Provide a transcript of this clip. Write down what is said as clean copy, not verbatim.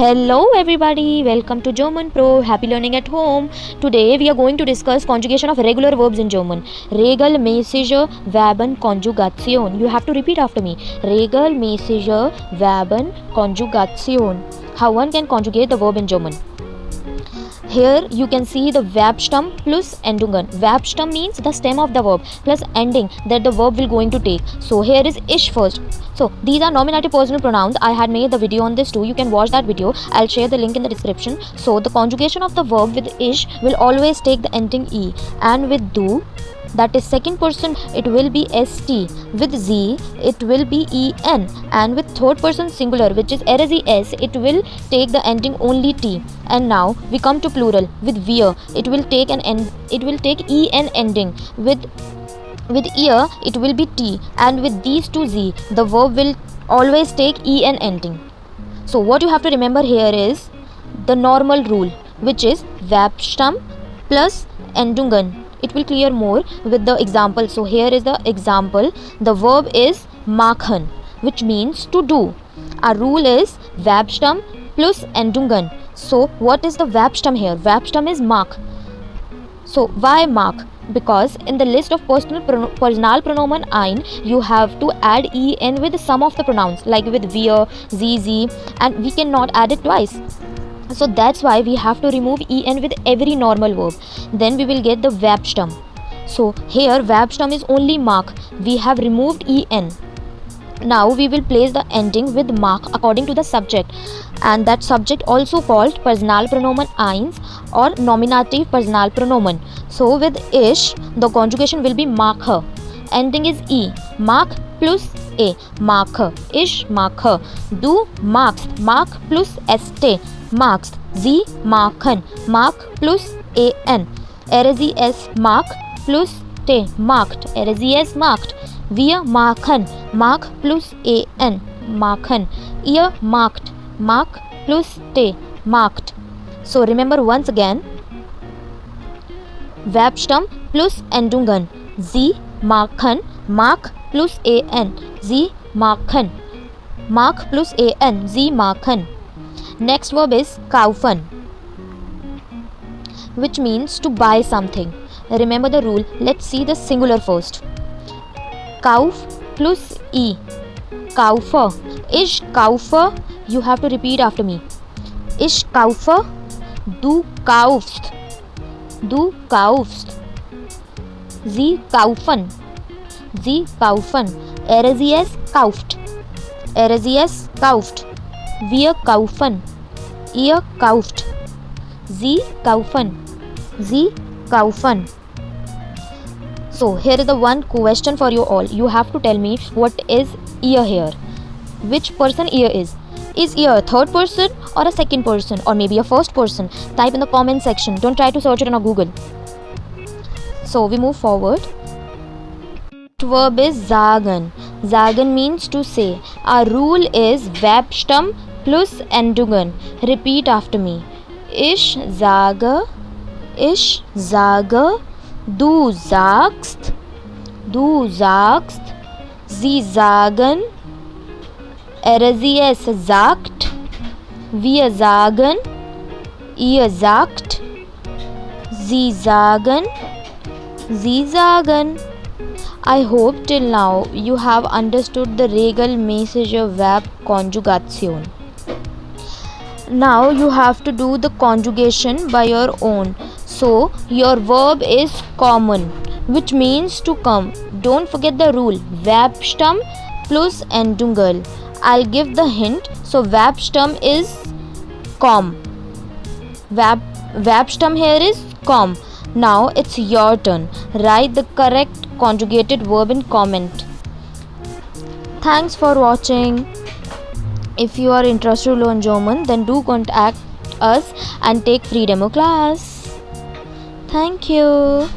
Hello everybody, welcome to German Pro. Happy learning at home. Today we are going to discuss conjugation of regular verbs in German. Regelmäßige Verben Konjugation. You have to repeat after me. Regelmäßige Verben Konjugation. How one can conjugate the verb in German. Here you can see the Verbstamm plus Endungen. Verbstamm means the stem of the verb plus ending that the verb will going to take. So here is ich first. So these are nominative personal pronouns. I had made the video on this too. You can watch that video. I'll share the link in the description. So the conjugation of the verb with ich will always take the ending e, and with du, that is second person, it will be st. With z, it will be en, and with third person singular, which is s, it will take the ending only t. And now we come to plural. With wir, it will take en ending. With ear, it will be t, and with these two z, the verb will always take en ending. So what you have to remember here is the normal rule, which is Verbstamm plus Endungen. It will clear more with the example. So here is the example. The verb is machen, which means to do. Our rule is Verbstamm plus Endungen. So what is the Verbstamm here? Verbstamm is mach. So why mach? Because in the list of personal pronomen ein, you have to add en with some of the pronouns, like with wir, sie, and we cannot add it twice. So that's why we have to remove en with every normal verb. Then we will get the Verbstamm. So here Verbstamm is only mach. We have removed en. Now we will place the ending with mach according to the subject, and that subject also called Personalpronomen eins or nominative Personalpronomen. So with ich, the conjugation will be mache. Ending is e. Mach plus a. Mache. Ich mache. Du machst. Mach plus st. Machst. Sie machen. Mach plus an. Es mach plus t. Macht. Es macht. Wir machen. Mach plus an. Machen. Ihr macht. Mach plus t. Macht. So remember once again. Verbstamm plus Endungen. Sie machen. Mach plus an. Sie machen. Mach plus an. Sie machen. Next verb is kaufen, which means to buy something. Remember the rule. Let's see the singular first. Kauf plus e. Kaufe. Ich kaufe. You have to repeat after me. Ich kaufe. Du kaufst. Du kaufst. Sie kaufen. Sie kaufen. Es kauft. Es kauft. Wir kaufen. Ihr kauft. Sie kaufen. Sie kaufen. So here is the one question for you all. You have to tell me what is ihr here. Which person ihr is? Is ihr a third person or a second person, or maybe a first person? Type in the comment section. Don't try to search it on a Google. So we move forward. Verb is sagen. Sagen means to say. Our rule is Verbstamm plus Endungen. Repeat after me. Ich sage. Ich sage. Du sagst. Du sagst. Sie sagen. Es sagt. Wir sagen. Ihr sagt. Sie sagen. Sie sagen. I hope till now you have understood the regelmäßige Verb Konjugation. Now you have to do the conjugation by your own. So your verb is kommen, which means to come. Don't forget the rule. Verbstamm plus Endungen. I'll give the hint. So Verbstamm is komm. Verbstamm here is komm. Now it's your turn. Write the correct conjugated verb in comment. Thanks for watching. If you are interested to learn German, then do contact us and take free demo class. Thank you.